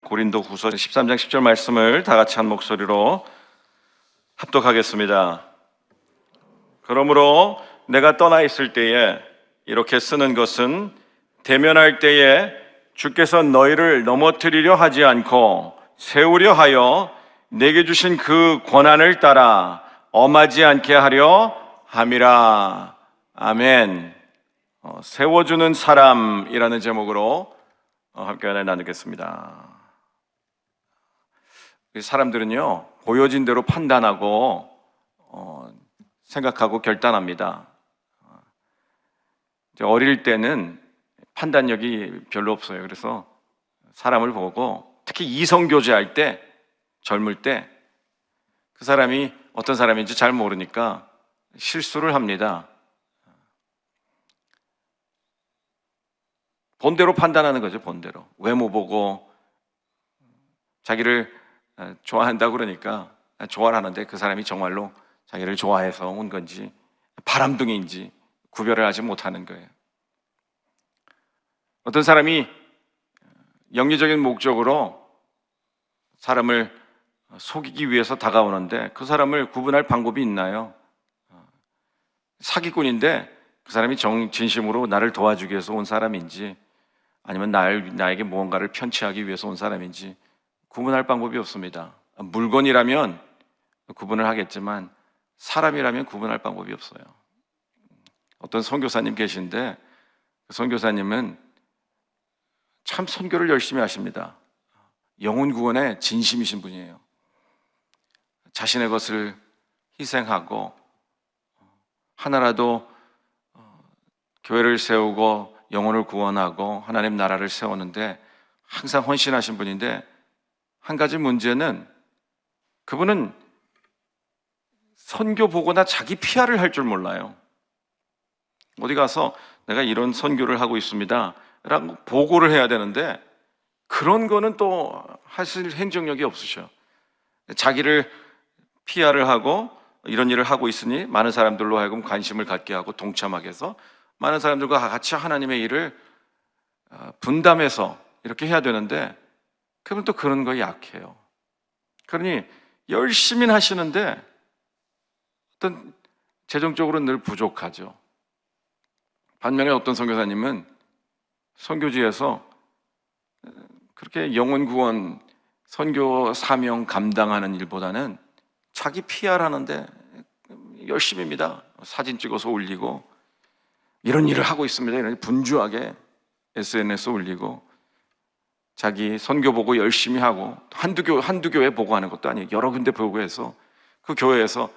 고린도후서 13장 10절 말씀을 다 같이 한 목소리로 합독하겠습니다. 그러므로 내가 떠나 있을 때에 이렇게 쓰는 것은 대면할 때에 주께서 너희를 넘어뜨리려 하지 않고 세우려 하여 내게 주신 그 권한을 따라 엄하지 않게 하려 함이라. 아멘. 세워주는 사람이라는 제목으로 함께 하나 나누겠습니다. 사람들은요, 보여진 대로 판단하고 생각하고 결단합니다. 어릴 때는 판단력이 별로 없어요. 그래서 사람을 보고 특히 이성교제할 때, 젊을 때 그 사람이 어떤 사람인지 잘 모르니까 실수를 합니다. 본대로 판단하는 거죠. 본대로. 외모 보고 자기를 좋아한다고 그러니까 좋아를 하는데 그 사람이 정말로 자기를 좋아해서 온 건지 바람둥이인지 구별을 하지 못하는 거예요. 어떤 사람이 영리적인 목적으로 사람을 속이기 위해서 다가오는데 그 사람을 구분할 방법이 있나요? 사기꾼인데 그 사람이 진심으로 나를 도와주기 위해서 온 사람인지 아니면 나에게 무언가를 편취하기 위해서 온 사람인지 구분할 방법이 없습니다. 물건이라면 구분을 하겠지만 사람이라면 구분할 방법이 없어요. 어떤 선교사님 계신데 그 선교사님은 참 선교를 열심히 하십니다. 영혼 구원에 진심이신 분이에요. 자신의 것을 희생하고 하나라도 교회를 세우고 영혼을 구원하고 하나님 나라를 세우는데 항상 헌신하신 분인데 한 가지 문제는 그분은 선교 보거나 자기 PR을 할 줄 몰라요. 어디 가서 내가 이런 선교를 하고 있습니다 라고 보고를 해야 되는데 그런 거는 또 하실 행정력이 없으셔. 자기를 PR을 하고 이런 일을 하고 있으니 많은 사람들로 하여금 관심을 갖게 하고 동참하게 해서 많은 사람들과 같이 하나님의 일을 분담해서 이렇게 해야 되는데 그분 또 그런 거 약해요. 그러니 열심히 하시는데 어떤 재정적으로 늘 부족하죠. 반면에 어떤 선교사님은 선교지에서 그렇게 영혼 구원 선교 사명 감당하는 일보다는 자기 PR 하는데 열심히입니다. 사진 찍어서 올리고 이런 일을 하고 있습니다. 이런 분주하게 SNS 올리고 자기 선교 보고 열심히 하고 한두 교회 보고하는 것도 아니에요. 여러 군데 보고해서 그 교회에서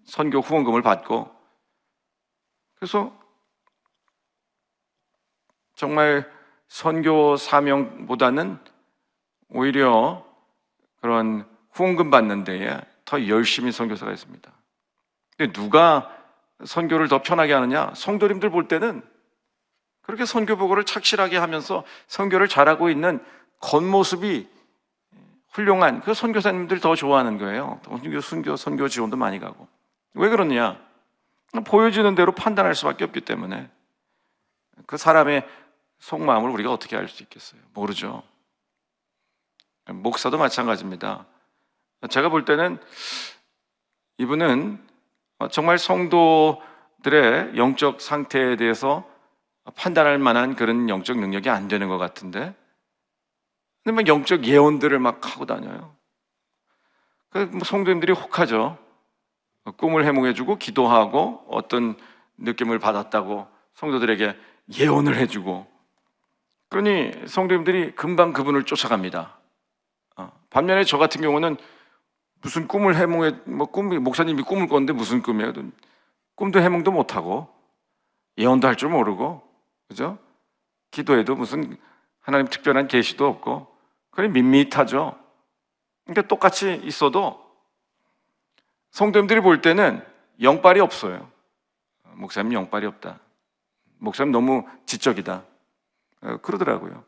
선교 후원금을 받고 그래서 정말 선교 사명보다는 오히려 그런 후원금 받는 데에 더 열심히 선교사가 있습니다. 근데 누가 선교를 더 편하게 하느냐? 성도님들 볼 때는 그렇게 선교 보고를 착실하게 하면서 선교를 잘하고 있는 겉모습이 훌륭한 그 선교사님들 더 좋아하는 거예요. 선교 지원도 많이 가고. 왜 그러냐? 보여지는 대로 판단할 수밖에 없기 때문에 그 사람의 속마음을 우리가 어떻게 알 수 있겠어요? 모르죠. 목사도 마찬가지입니다. 제가 볼 때는 이분은 정말 성도들의 영적 상태에 대해서 판단할 만한 그런 영적 능력이 안 되는 것 같은데 근데 막 영적 예언들을 막 하고 다녀요. 성도님들이 혹하죠. 꿈을 해몽해주고 기도하고 어떤 느낌을 받았다고 성도들에게 예언을 해주고 그러니 성도님들이 금방 그분을 쫓아갑니다. 반면에 저 같은 경우는 무슨 꿈을 해몽해 목사님이 꿈을 꿨는데 무슨 꿈이에요? 꿈도 해몽도 못하고 예언도 할 줄 모르고 그죠? 기도해도 무슨 하나님 특별한 계시도 없고 그냥 밋밋하죠. 그러니까 똑같이 있어도 성도님들이 볼 때는 영빨이 없어요. 목사님 영빨이 없다. 목사님 너무 지적이다. 그러더라고요.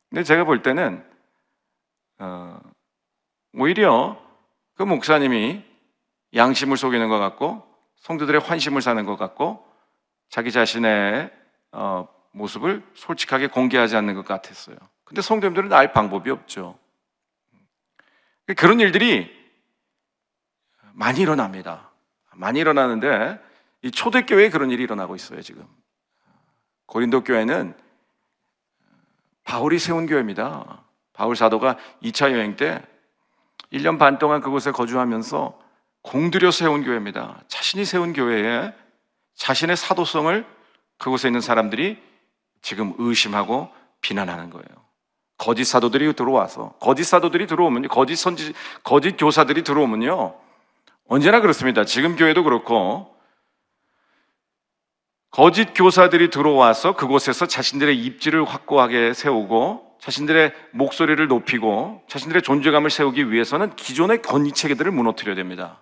근데 제가 볼 때는 오히려 그 목사님이 양심을 속이는 것 같고 성도들의 환심을 사는 것 같고 자기 자신의 모습을 솔직하게 공개하지 않는 것 같았어요. 근데 성도님들은 알 방법이 없죠. 그런 일들이 많이 일어납니다. 많이 일어나는데 이 초대교회에 그런 일이 일어나고 있어요. 지금 고린도 교회는 바울이 세운 교회입니다. 바울 사도가 2차 여행 때 1년 반 동안 그곳에 거주하면서 공들여 세운 교회입니다. 자신이 세운 교회에 자신의 사도성을 그곳에 있는 사람들이 지금 의심하고 비난하는 거예요. 거짓 사도들이 들어와서, 거짓 사도들이 들어오면요, 거짓 교사들이 들어오면요, 언제나 그렇습니다. 지금 교회도 그렇고, 거짓 교사들이 들어와서 그곳에서 자신들의 입지를 확고하게 세우고 자신들의 목소리를 높이고 자신들의 존재감을 세우기 위해서는 기존의 권위 체계들을 무너뜨려야 됩니다.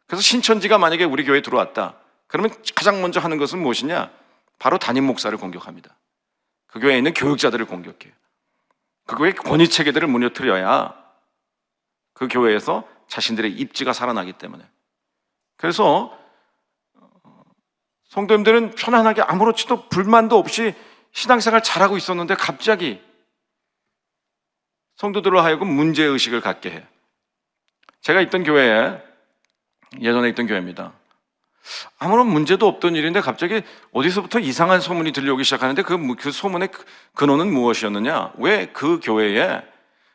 그래서 신천지가 만약에 우리 교회에 들어왔다, 그러면 가장 먼저 하는 것은 무엇이냐? 바로 담임 목사를 공격합니다. 그 교회에 있는 교육자들을 공격해요. 그 교회의 권위 체계들을 무너뜨려야 그 교회에서 자신들의 입지가 살아나기 때문에. 그래서 성도님들은 편안하게 아무렇지도 불만도 없이 신앙생활 잘하고 있었는데 갑자기 성도들로 하여금 문제의식을 갖게 해요. 제가 있던 교회에, 예전에 있던 교회입니다. 아무런 문제도 없던 일인데 갑자기 어디서부터 이상한 소문이 들려오기 시작하는데 그 소문의 근원은 무엇이었느냐? 왜 그 교회에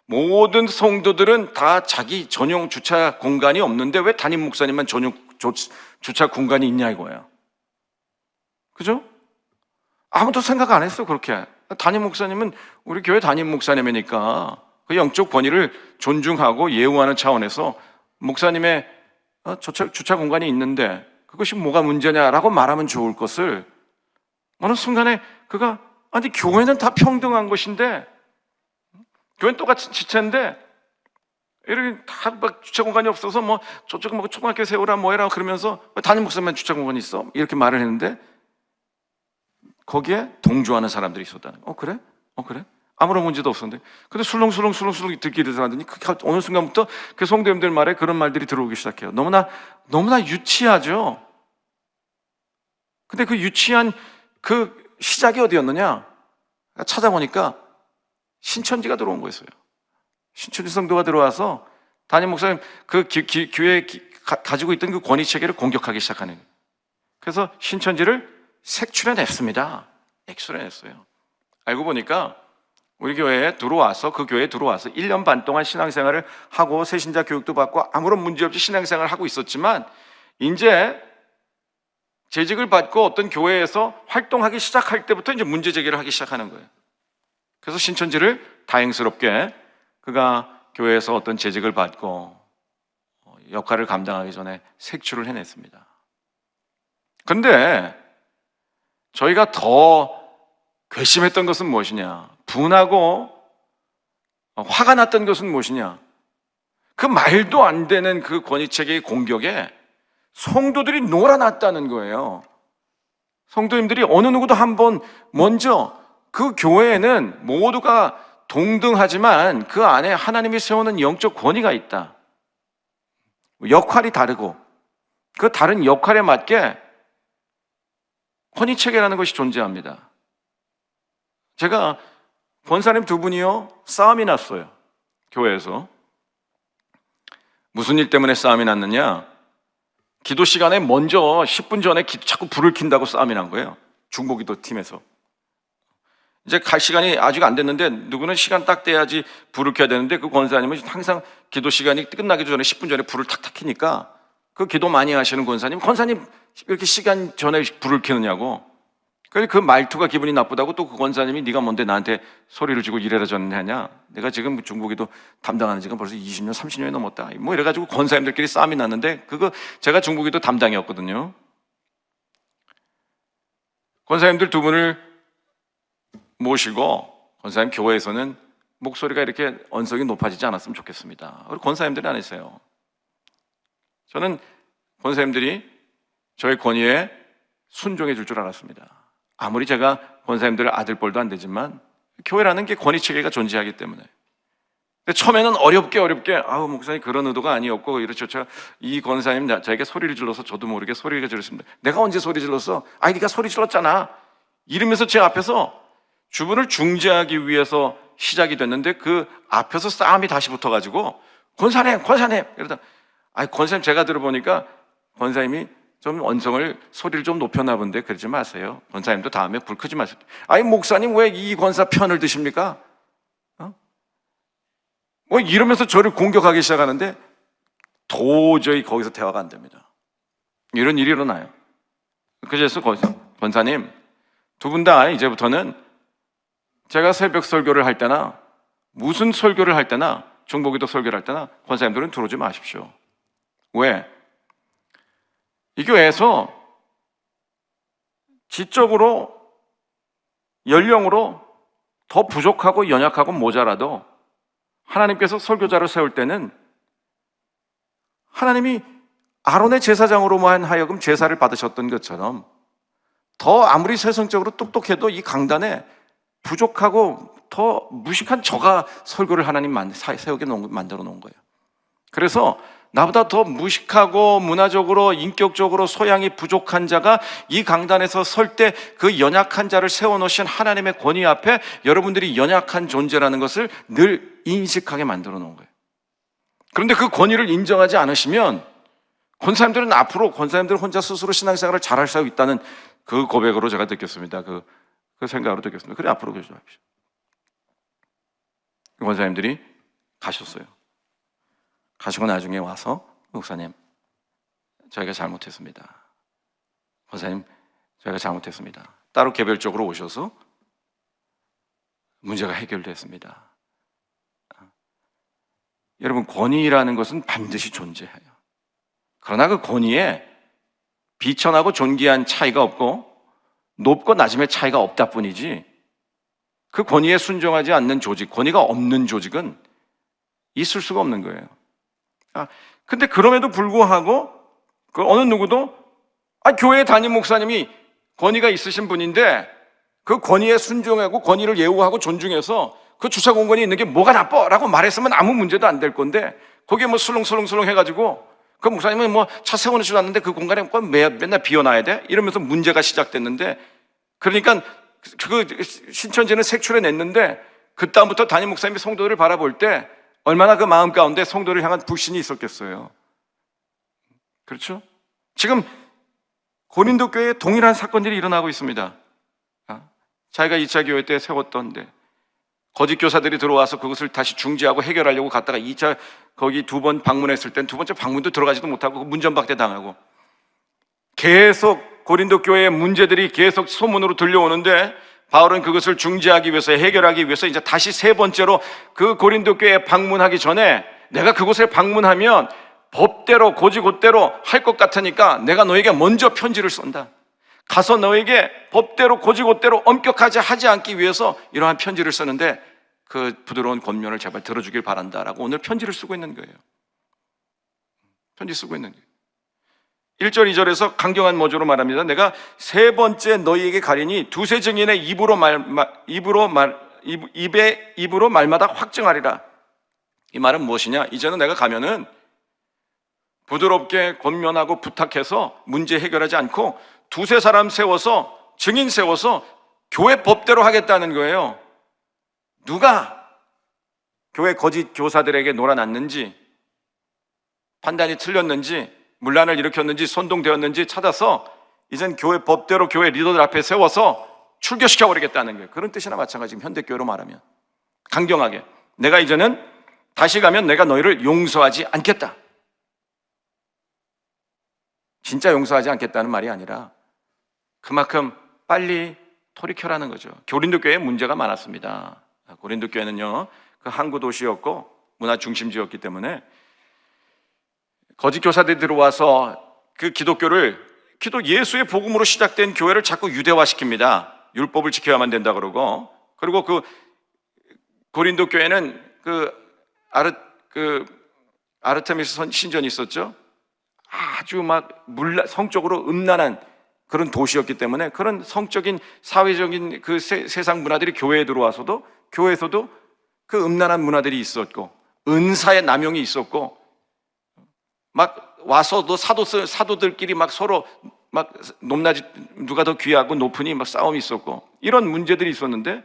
모든 성도들은 다 자기 전용 주차 공간이 없는데 왜 담임 목사님만 전용 주차 공간이 있냐 이거예요. 그죠? 아무도 생각 안 했어. 그렇게 담임 목사님은 우리 교회 담임 목사님이니까 그 영적 권위를 존중하고 예우하는 차원에서 목사님의 주차 공간이 있는데 그것이 뭐가 문제냐라고 말하면 좋을 것을 어느 순간에 그가 아니 교회는 다 평등한 것인데 교회는 똑같은 지체인데 이렇게 다 막 주차 공간이 없어서 뭐 저쪽 뭐 초등학교 세우라 뭐 해라 그러면서 담임 목사님만 주차 공간이 있어 이렇게 말을 했는데 거기에 동조하는 사람들이 있었다는 거예요. 그래? 그래? 아무런 문제도 없었는데 근데 술렁술렁 듣기 들어가더니 어느 순간부터 그 성도님들 말에 그런 말들이 들어오기 시작해요. 너무나 유치하죠. 근데 그 유치한 그 시작이 어디였느냐? 찾아보니까 신천지가 들어온 거였어요. 신천지 성도가 들어와서 담임 목사님 그 교회에 가지고 있던 그 권위 체계를 공격하기 시작하는 거예요. 그래서 신천지를 색출해냈습니다. 색출해냈어요. 알고 보니까 우리 교회에 들어와서 그 교회에 들어와서 1년 반 동안 신앙생활을 하고 새신자 교육도 받고 아무런 문제 없이 신앙생활을 하고 있었지만 이제 재직을 받고 어떤 교회에서 활동하기 시작할 때부터 이제 문제 제기를 하기 시작하는 거예요. 그래서 신천지를 다행스럽게 그가 교회에서 어떤 재직을 받고 역할을 감당하기 전에 색출을 해냈습니다. 근데 저희가 더 괘씸했던 것은 무엇이냐? 분하고 화가 났던 것은 무엇이냐? 그 말도 안 되는 그 권위체계의 공격에 성도들이 놀아났다는 거예요. 성도님들이 어느 누구도 한번 먼저 그 교회에는 모두가 동등하지만 그 안에 하나님이 세우는 영적 권위가 있다. 역할이 다르고 그 다른 역할에 맞게 권위체계라는 것이 존재합니다. 제가 권사님 두 분이요 싸움이 났어요. 교회에서. 무슨 일 때문에 싸움이 났느냐? 기도 시간에 먼저 10분 전에 자꾸 불을 킨다고 싸움이 난 거예요. 중보기도 팀에서. 이제 갈 시간이 아직 안 됐는데 누구는 시간 딱 돼야지 불을 켜야 되는데 그 권사님은 항상 기도 시간이 끝나기 전에 10분 전에 불을 탁탁 켜니까 그 기도 많이 하시는 권사님 이렇게 시간 전에 불을 켜느냐고. 그래서 그 말투가 기분이 나쁘다고 또 그 권사님이 네가 뭔데 나한테 소리를 지고 이래라 저래라 하냐. 내가 지금 중보기도 담당하는 지가 벌써 20년 30년이 넘었다. 뭐 이래가지고 권사님들끼리 싸움이 났는데 그거 제가 중보기도 담당이었거든요. 권사님들 두 분을 모시고 권사님 교회에서는 목소리가 이렇게 언성이 높아지지 않았으면 좋겠습니다. 우리 권사님들이 안 했어요. 저는 권사님들이 저의 권위에 순종해 줄 줄 알았습니다. 아무리 제가 권사님들 아들뻘도 안 되지만 교회라는 게 권위체계가 존재하기 때문에. 근데 처음에는 어렵게 목사님 그런 의도가 아니었고 이렇죠. 이 권사님 저에게 소리를 질러서 저도 모르게 소리를 질렀습니다. 내가 언제 소리 질렀어? 네가 소리 질렀잖아. 이러면서 제 앞에서 주분을 중재하기 위해서 시작이 됐는데 그 앞에서 싸움이 다시 붙어가지고 권사님 이러다 권사님 제가 들어보니까 권사님이 좀 언성을 소리를 좀 높였나 본데 그러지 마세요. 권사님도 다음에 불 끄지 마세요. 목사님 왜 이 권사 편을 드십니까? 뭐 이러면서 저를 공격하기 시작하는데 도저히 거기서 대화가 안 됩니다. 이런 일이 일어나요. 그래서 거기서 권사님 두 분 다 이제부터는 제가 새벽 설교를 할 때나 무슨 설교를 할 때나 중보기도 설교를 할 때나 권사님들은 들어오지 마십시오. 왜? 이 교회에서 지적으로 연령으로 더 부족하고 연약하고 모자라도 하나님께서 설교자를 세울 때는 하나님이 아론의 제사장으로만 하여금 제사를 받으셨던 것처럼 더 아무리 세상적으로 똑똑해도 이 강단에 부족하고 더 무식한 저가 설교를 하나님 세우게 만들어 놓은 거예요. 그래서 나보다 더 무식하고 문화적으로 인격적으로 소양이 부족한 자가 이 강단에서 설 때 그 연약한 자를 세워놓으신 하나님의 권위 앞에 여러분들이 연약한 존재라는 것을 늘 인식하게 만들어 놓은 거예요. 그런데 그 권위를 인정하지 않으시면 권사님들은 앞으로 권사님들 혼자 스스로 신앙생활을 잘할 수 있다는 그 고백으로 제가 느꼈습니다. 그 생각으로 느꼈습니다. 그래 앞으로 교조합시다. 권사님들이 가셨어요. 가시고 나중에 와서 목사님 저희가 잘못했습니다. 권사님 저희가 잘못했습니다. 따로 개별적으로 오셔서 문제가 해결됐습니다. 여러분 권위라는 것은 반드시 존재해요. 그러나 그 권위에 비천하고 존귀한 차이가 없고 높고 낮음의 차이가 없다 뿐이지 그 권위에 순종하지 않는 조직, 권위가 없는 조직은 있을 수가 없는 거예요. 근데 그럼에도 불구하고 그 어느 누구도 교회 담임 목사님이 권위가 있으신 분인데 그 권위에 순종하고 권위를 예우하고 존중해서 그 주차 공간이 있는 게 뭐가 나빠? 라고 말했으면 아무 문제도 안 될 건데 거기에 뭐 술렁술렁 해가지고 그 목사님은 뭐 차 세워놓지도 않는데 그 공간에 맨날 비워놔야 돼? 이러면서 문제가 시작됐는데 그러니까 그 신천지는 색출해 냈는데 그 다음부터 담임 목사님이 성도들을 바라볼 때 얼마나 그 마음 가운데 성도를 향한 불신이 있었겠어요. 그렇죠? 지금 고린도 교회에 동일한 사건들이 일어나고 있습니다. 자기가 2차 교회 때 세웠던데 거짓 교사들이 들어와서 그것을 다시 중지하고 해결하려고 갔다가 2차 거기 2번 방문했을 땐 2번째 방문도 들어가지도 못하고 문전박대 당하고 계속 고린도 교회의 문제들이 계속 소문으로 들려오는데 바울은 그것을 중지하기 위해서 해결하기 위해서 이제 다시 3번째로 그 고린도 교회에 방문하기 전에 내가 그곳에 방문하면 법대로 고지곧대로 할 것 같으니까 내가 너에게 먼저 편지를 쏜다. 가서 너에게 법대로 고지곧대로 엄격하지 하지 않기 위해서 이러한 편지를 쓰는데 그 부드러운 권면을 제발 들어주길 바란다라고 오늘 편지를 쓰고 있는 거예요. 편지 쓰고 있는 거예요. 1절 2절에서 강경한 모조로 말합니다. 내가 3번째 너희에게 가리니 두세 증인의 입으로 말마다 확증하리라. 이 말은 무엇이냐? 이제는 내가 가면은 부드럽게 권면하고 부탁해서 문제 해결하지 않고 두세 사람 세워서 증인 세워서 교회 법대로 하겠다는 거예요. 누가 교회 거짓 교사들에게 놀아났는지 판단이 틀렸는지 문란을 일으켰는지 선동되었는지 찾아서 이젠 교회 법대로 교회 리더들 앞에 세워서 출교시켜버리겠다는 거예요. 그런 뜻이나 마찬가지. 지금 현대교회로 말하면 강경하게 내가 이제는 다시 가면 내가 너희를 용서하지 않겠다. 진짜 용서하지 않겠다는 말이 아니라 그만큼 빨리 돌이켜라는 거죠. 고린도 교회에 문제가 많았습니다. 고린도 교회는요 그 항구 도시였고 문화 중심지였기 때문에 거짓 교사들이 들어와서 그 예수의 복음으로 시작된 교회를 자꾸 유대화시킵니다. 율법을 지켜야만 된다 그러고, 그리고 그 고린도 교회는 아르테미스 신전이 있었죠. 아주 막 성적으로 음란한 그런 도시였기 때문에 그런 성적인 사회적인 그 세상 문화들이 교회에 들어와서도 교회에서도 그 음란한 문화들이 있었고 은사의 남용이 있었고 막 와서도 사도들끼리 막 서로 막 높낮이 누가 더 귀하고 높으니 막 싸움이 있었고 이런 문제들이 있었는데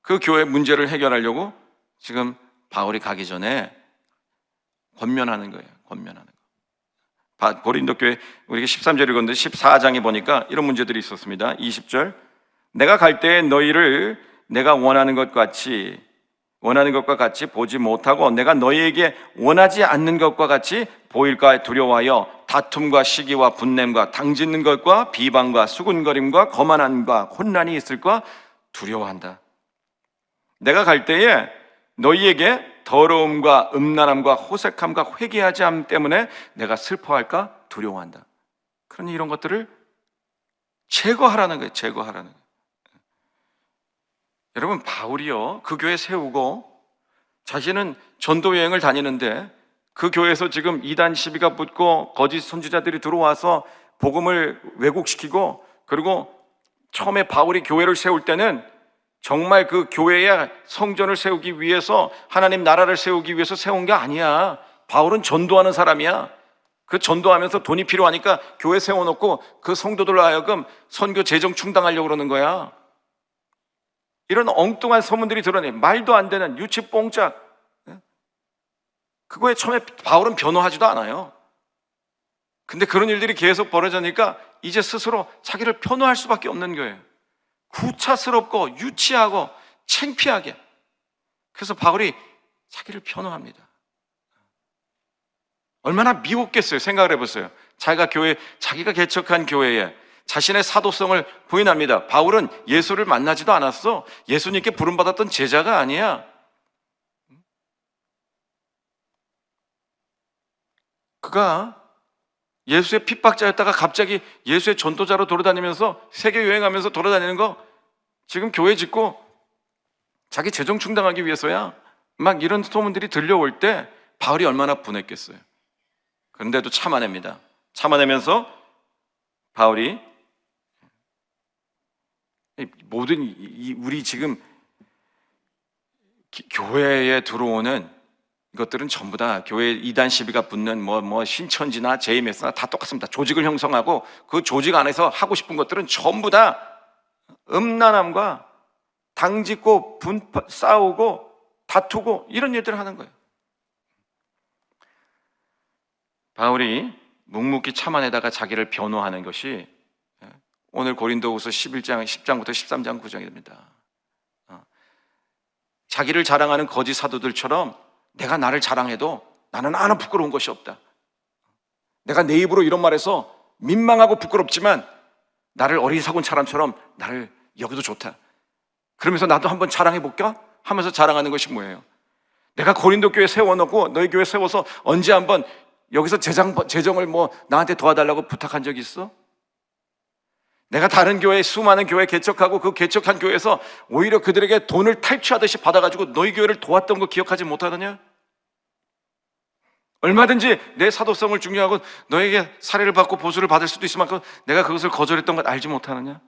그 교회 문제를 해결하려고 지금 바울이 가기 전에 권면하는 거예요. 권면하는 거. 고린도 교회 우리가 13절 읽었는데 14장에 보니까 이런 문제들이 있었습니다. 20절, 내가 갈 때에 너희를 내가 원하는 것과 같이 보지 못하고 내가 너희에게 원하지 않는 것과 같이 보일까 두려워하여 다툼과 시기와 분냄과 당짓는 것과 비방과 수군거림과 거만함과 혼란이 있을까 두려워한다. 내가 갈 때에 너희에게 더러움과 음란함과 호색함과 회개하지 않음 때문에 내가 슬퍼할까 두려워한다. 그러니 이런 것들을 제거하라는 거예요. 제거하라는 거예요. 여러분, 바울이요, 그 교회 세우고 자신은 전도 여행을 다니는데 그 교회에서 지금 이단 시비가 붙고 거짓 선지자들이 들어와서 복음을 왜곡시키고, 그리고 처음에 바울이 교회를 세울 때는 정말 그 교회에 성전을 세우기 위해서, 하나님 나라를 세우기 위해서 세운 게 아니야. 바울은 전도하는 사람이야. 그 전도하면서 돈이 필요하니까 교회 세워놓고 그 성도들로 하여금 선교 재정 충당하려고 그러는 거야. 이런 엉뚱한 소문들이 드러내, 말도 안 되는 유치뽕짝. 그거에 처음에 바울은 변호하지도 않아요. 근데 그런 일들이 계속 벌어지니까 이제 스스로 자기를 변호할 수밖에 없는 거예요. 구차스럽고 유치하고 창피하게. 그래서 바울이 자기를 변호합니다. 얼마나 미웠겠어요. 생각을 해보세요. 자기가 개척한 교회에 자신의 사도성을 부인합니다. 바울은 예수를 만나지도 않았어. 예수님께 부름받았던 제자가 아니야. 그가 예수의 핍박자였다가 갑자기 예수의 전도자로 돌아다니면서 세계 여행하면서 돌아다니는 거, 지금 교회 짓고 자기 재정 충당하기 위해서야. 막 이런 소문들이 들려올 때 바울이 얼마나 분했겠어요. 그런데도 참아냅니다. 참아내면서 바울이 모든 우리 지금 교회에 들어오는 이것들은 전부 다 교회 이단 시비가 붙는 뭐 신천지나 JMS나 다 똑같습니다. 조직을 형성하고 그 조직 안에서 하고 싶은 것들은 전부 다 음란함과 당짓고 싸우고 다투고 이런 일들을 하는 거예요. 바울이 묵묵히 참아내다가 자기를 변호하는 것이 오늘 고린도후서 11장 10장부터 13장 구절입니다. 자기를 자랑하는 거짓 사도들처럼 내가 나를 자랑해도 나는 하나 부끄러운 것이 없다. 내가 내 입으로 이런 말해서 민망하고 부끄럽지만 나를 어리석은 사람처럼 나를 여기도 좋다. 그러면서 나도 한번 자랑해볼까? 하면서 자랑하는 것이 뭐예요? 내가 고린도 교회 세워놓고 너희 교회 세워서 언제 한번 여기서 재정을 나한테 도와달라고 부탁한 적이 있어? 내가 다른 교회, 수많은 교회 개척하고 그 개척한 교회에서 오히려 그들에게 돈을 탈취하듯이 받아가지고 너희 교회를 도왔던 거 기억하지 못하느냐? 얼마든지 내 사도성을 중요하고 너에게 사례를 받고 보수를 받을 수도 있을 만큼 내가 그것을 거절했던 것 알지 못하느냐?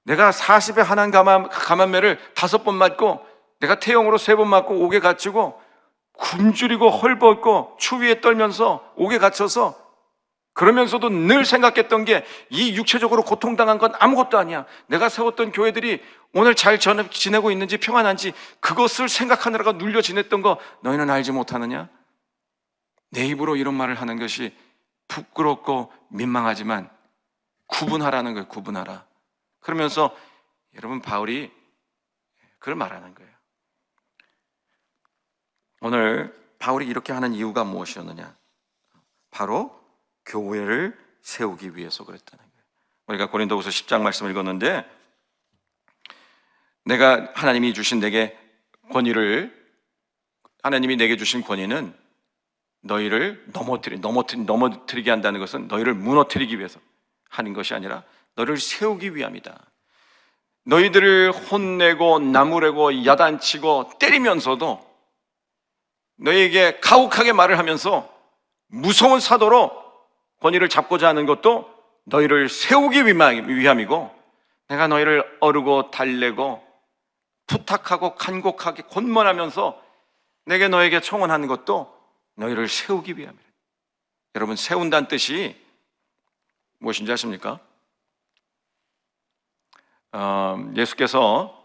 내가 40에 한한 감한매를 5번 맞고 내가 태형으로 3번 맞고 옥에 갇히고 굶주리고 헐벗고 추위에 떨면서 옥에 갇혀서, 그러면서도 늘 생각했던 게 이 육체적으로 고통당한 건 아무것도 아니야. 내가 세웠던 교회들이 오늘 잘 지내고 있는지 평안한지 그것을 생각하느라가 눌려 지냈던 거 너희는 알지 못하느냐? 내 입으로 이런 말을 하는 것이 부끄럽고 민망하지만 구분하라는 거예요. 구분하라. 그러면서 여러분, 바울이 그걸 말하는 거예요. 오늘 바울이 이렇게 하는 이유가 무엇이었느냐? 바로 교회를 세우기 위해서 그랬다는 거예요. 우리가 고린도후서 10장 말씀을 읽었는데, 하나님이 내게 주신 권위는 너희를 넘어뜨리게 한다는 것은 너희를 무너뜨리기 위해서 하는 것이 아니라 너희를 세우기 위함이다. 너희들을 혼내고 나무래고 야단치고 때리면서도 너희에게 가혹하게 말을 하면서 무서운 사도로 권위를 잡고자 하는 것도 너희를 세우기 위함이고, 내가 너희를 어르고 달래고 부탁하고 간곡하게 권면하면서 내게 너에게 청원하는 것도 너희를 세우기 위함이다. 여러분, 세운다는 뜻이 무엇인지 아십니까? 예수께서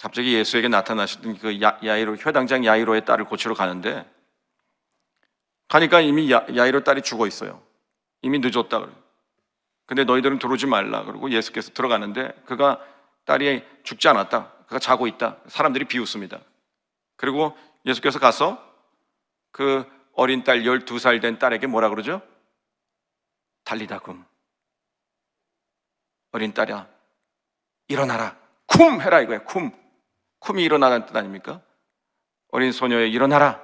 갑자기 예수에게 나타나시던 그 야이로, 회당장 야이로의 딸을 고치러 가는데, 가니까 이미 야이로 딸이 죽어 있어요. 이미 늦었다 그래요. 근데 너희들은 들어오지 말라 그러고 예수께서 들어가는데, 그가 딸이 죽지 않았다, 그가 자고 있다, 사람들이 비웃습니다. 그리고 예수께서 가서 그 어린 딸, 12살 된 딸에게 뭐라 그러죠? 달리다굼, 어린 딸이야 일어나라, 쿰 해라 이거야. 쿰이 일어나는 뜻 아닙니까? 어린 소녀에 일어나라.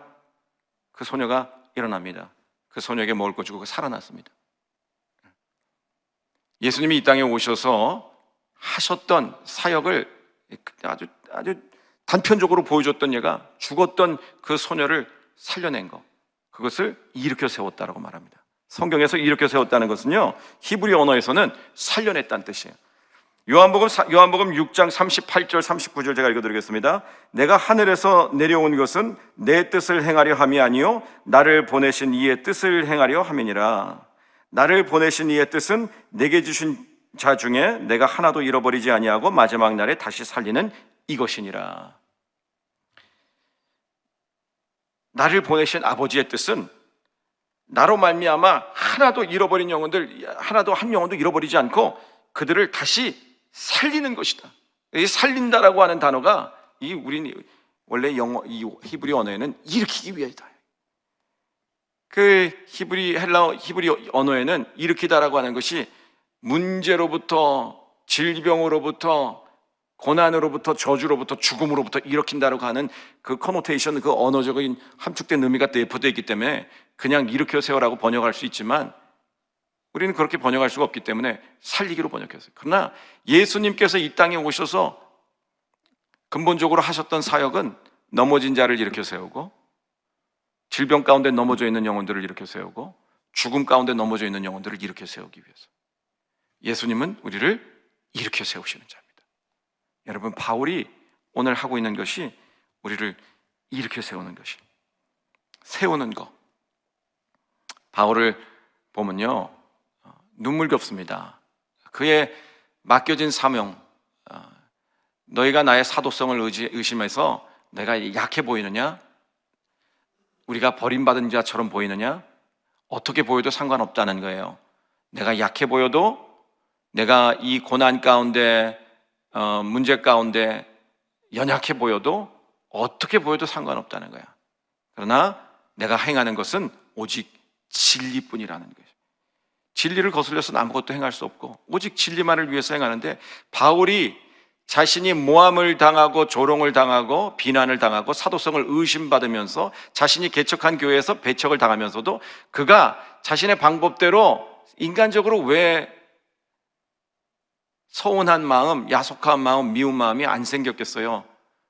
그 소녀가 일어납니다. 그 소녀에게 먹을 거 주고 살아났습니다. 예수님이 이 땅에 오셔서 하셨던 사역을 아주 단편적으로 보여줬던, 얘가 죽었던 그 소녀를 살려낸 것, 그것을 일으켜 세웠다라고 말합니다. 성경에서 일으켜 세웠다는 것은요, 히브리 언어에서는 살려냈다는 뜻이에요. 요한복음 6장 38절 39절 제가 읽어드리겠습니다. 내가 하늘에서 내려온 것은 내 뜻을 행하려 함이 아니요 나를 보내신 이의 뜻을 행하려 함이니라. 나를 보내신 이의 뜻은 내게 주신 자 중에 내가 하나도 잃어버리지 아니하고 마지막 날에 다시 살리는 이것이니라. 나를 보내신 아버지의 뜻은 나로 말미암아 하나도 잃어버린 영혼들, 하나도 한 영혼도 잃어버리지 않고 그들을 다시 살리는 것이다. 이 살린다라고 하는 단어가 우리 원래 이 히브리 언어에는 일으키기 위하다. 그 히브리 언어에는 일으키다라고 하는 것이 문제로부터, 질병으로부터, 고난으로부터, 저주로부터, 죽음으로부터 일으킨다라고 하는 그 커노테이션, 그 언어적인 함축된 의미가 내포되어 있기 때문에 그냥 일으켜 세워라고 번역할 수 있지만, 우리는 그렇게 번역할 수가 없기 때문에 살리기로 번역했어요. 그러나 예수님께서 이 땅에 오셔서 근본적으로 하셨던 사역은 넘어진 자를 일으켜 세우고, 질병 가운데 넘어져 있는 영혼들을 일으켜 세우고, 죽음 가운데 넘어져 있는 영혼들을 일으켜 세우기 위해서. 예수님은 우리를 일으켜 세우시는 자입니다. 여러분, 바울이 오늘 하고 있는 것이 우리를 일으켜 세우는 것이, 세우는 것. 바울을 보면요, 눈물겹습니다. 그의 맡겨진 사명, 너희가 나의 사도성을 의심해서 내가 약해 보이느냐? 우리가 버림받은 자처럼 보이느냐? 어떻게 보여도 상관없다는 거예요. 내가 약해 보여도, 내가 이 고난 가운데, 문제 가운데 연약해 보여도, 어떻게 보여도 상관없다는 거야. 그러나 내가 행하는 것은 오직 진리뿐이라는 거예요. 진리를 거슬려서는 아무것도 행할 수 없고 오직 진리만을 위해서 행하는데, 바울이 자신이 모함을 당하고 조롱을 당하고 비난을 당하고 사도성을 의심받으면서 자신이 개척한 교회에서 배척을 당하면서도 그가 자신의 방법대로 인간적으로 왜 서운한 마음, 야속한 마음, 미운 마음이 안 생겼겠어요?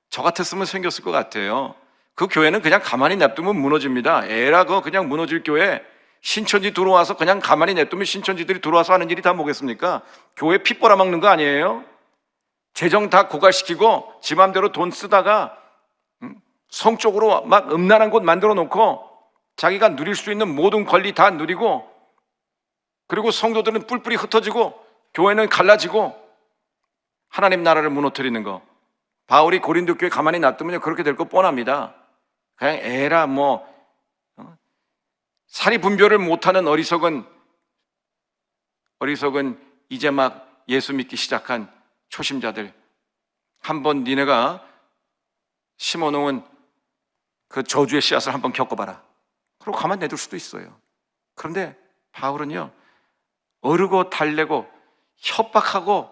저 같았으면 생겼을 것 같아요. 그 교회는 그냥 가만히 냅두면 무너집니다. 에라, 그거 그냥 무너질 교회. 신천지 들어와서 그냥 가만히 냅두면 신천지들이 들어와서 하는 일이 다 뭐겠습니까? 교회 피 빨아먹는 거 아니에요? 재정 다 고갈시키고 지 맘대로 돈 쓰다가 성적으로 막 음란한 곳 만들어 놓고 자기가 누릴 수 있는 모든 권리 다 누리고, 그리고 성도들은 뿔뿔이 흩어지고 교회는 갈라지고 하나님 나라를 무너뜨리는 거. 바울이 고린도 교회 가만히 놔두면 그렇게 될 거 뻔합니다. 그냥 에라, 사리 분별을 못하는 어리석은 이제 막 예수 믿기 시작한 초심자들, 한번 니네가 심어놓은 그 저주의 씨앗을 한번 겪어봐라. 그리고 가만 내둘 수도 있어요. 그런데 바울은요, 어르고 달래고 협박하고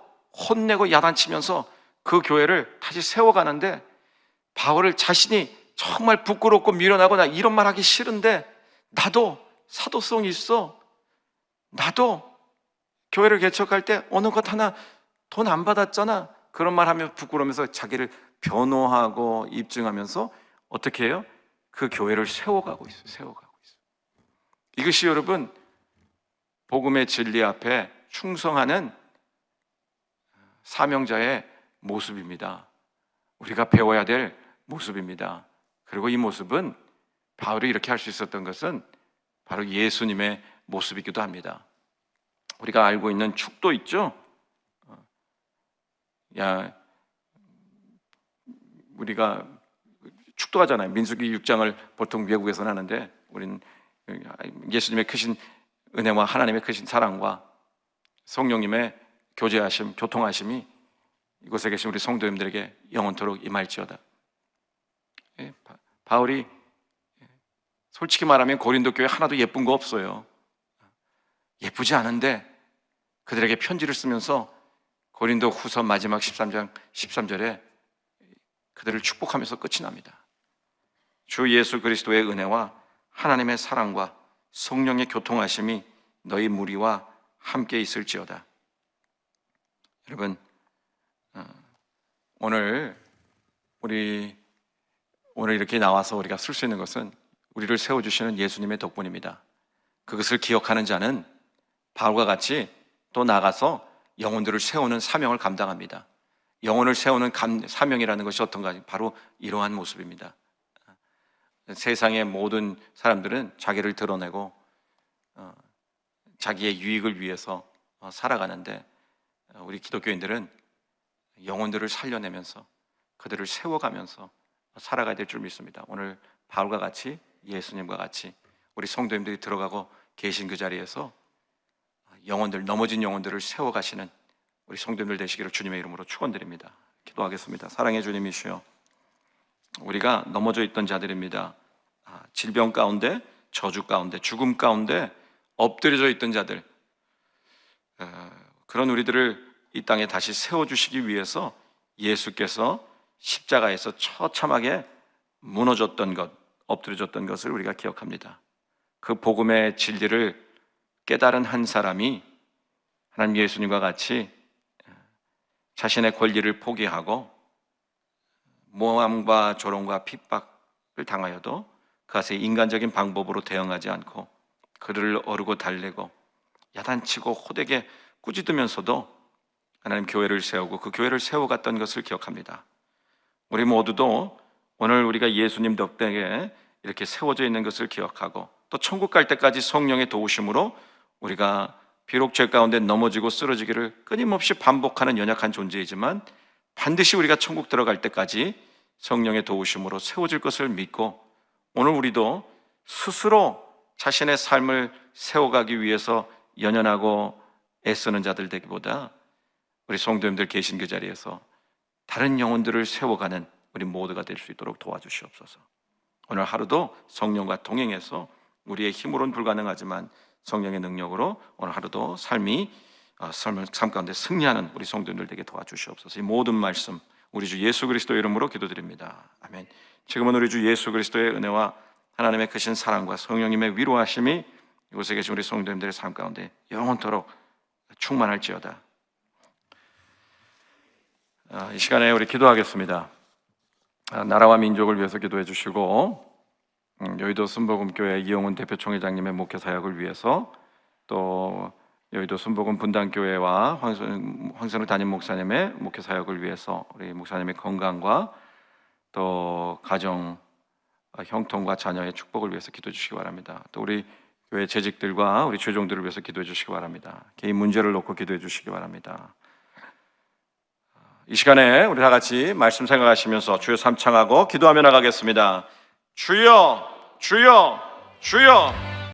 혼내고 야단치면서 그 교회를 다시 세워가는데, 바울을 자신이 정말 부끄럽고 미련하고 나 이런 말 하기 싫은데 나도 사도성이 있어, 나도 교회를 개척할 때 어느 것 하나 돈 안 받았잖아, 그런 말 하면 부끄러우면서 자기를 변호하고 입증하면서 어떻게 해요? 그 교회를 세워가고 있어요. 이것이 여러분, 복음의 진리 앞에 충성하는 사명자의 모습입니다. 우리가 배워야 될 모습입니다. 그리고 이 모습은 바울이 이렇게 할 수 있었던 것은 바로 예수님의 모습이기도 합니다. 우리가 알고 있는 축도 있죠? 우리가 축도하잖아요. 민수기 6장을 보통 외국에서는 하는데 우리는 예수님의 크신 은혜와 하나님의 크신 사랑과 성령님의 교제하심, 교통하심이 이곳에 계신 우리 성도님들에게 영원토록 임할지어다. 바울이 솔직히 말하면 고린도 교회 하나도 예쁜 거 없어요. 예쁘지 않은데 그들에게 편지를 쓰면서 고린도 후서 마지막 13장 13절에 그들을 축복하면서 끝이 납니다. 주 예수 그리스도의 은혜와 하나님의 사랑과 성령의 교통하심이 너희 무리와 함께 있을지어다. 여러분, 오늘 이렇게 나와서 우리가 쓸 수 있는 것은 우리를 세워주시는 예수님의 덕분입니다. 그것을 기억하는 자는 바울과 같이 또 나가서 영혼들을 세우는 사명을 감당합니다. 영혼을 세우는 사명이라는 것이 어떤가? 바로 이러한 모습입니다. 세상의 모든 사람들은 자기를 드러내고 자기의 유익을 위해서 살아가는데 우리 기독교인들은 영혼들을 살려내면서 그들을 세워가면서 살아가야 될 줄 믿습니다. 오늘 바울과 같이 예수님과 같이 우리 성도님들이 들어가고 계신 그 자리에서 넘어진 영혼들을 세워가시는 우리 성도님들 되시기를 주님의 이름으로 축원드립니다. 기도하겠습니다. 사랑의 주님이시여, 우리가 넘어져 있던 자들입니다. 질병 가운데, 저주 가운데, 죽음 가운데 엎드려져 있던 자들, 그런 우리들을 이 땅에 다시 세워주시기 위해서 예수께서 십자가에서 처참하게 무너졌던 것, 엎드려졌던 것을 우리가 기억합니다. 그 복음의 진리를 깨달은 한 사람이 하나님 예수님과 같이 자신의 권리를 포기하고 모함과 조롱과 핍박을 당하여도 그것에 인간적인 방법으로 대응하지 않고 그들을 어르고 달래고 야단치고 호되게 꾸짖으면서도 하나님 교회를 세우고 그 교회를 세워갔던 것을 기억합니다. 우리 모두도 오늘 우리가 예수님 덕분에 이렇게 세워져 있는 것을 기억하고 또 천국 갈 때까지 성령의 도우심으로 우리가 비록 죄 가운데 넘어지고 쓰러지기를 끊임없이 반복하는 연약한 존재이지만 반드시 우리가 천국 들어갈 때까지 성령의 도우심으로 세워질 것을 믿고 오늘 우리도 스스로 자신의 삶을 세워가기 위해서 연연하고 애쓰는 자들 되기보다 우리 성도님들 계신 그 자리에서 다른 영혼들을 세워가는 우리 모두가 될 수 있도록 도와주시옵소서. 오늘 하루도 성령과 동행해서 우리의 힘으로는 불가능하지만 성령의 능력으로 오늘 하루도 삶 가운데 승리하는 우리 성도님들 되게 도와주시옵소서. 이 모든 말씀 우리 주 예수 그리스도의 이름으로 기도드립니다. 아멘. 지금은 우리 주 예수 그리스도의 은혜와 하나님의 크신 사랑과 성령님의 위로하심이 이곳에 계신 우리 성도님들의 삶 가운데 영원토록 충만할지어다. 이 시간에 우리 기도하겠습니다. 나라와 민족을 위해서 기도해 주시고 여의도 순복음교회 이용훈 대표총회장님의 목회 사역을 위해서 또 여의도 순복음 분당교회와 황선우 담임 목사님의 목회 사역을 위해서 우리 목사님의 건강과 또 가정 형통과 자녀의 축복을 위해서 기도해 주시기 바랍니다. 또 우리 교회 재직들과 우리 죄종들을 위해서 기도해 주시기 바랍니다. 개인 문제를 놓고 기도해 주시기 바랍니다. 이 시간에 우리 다 같이 말씀 생각하시면서 주여 삼창하고 기도하며 나가겠습니다. 주여, 주여, 주여.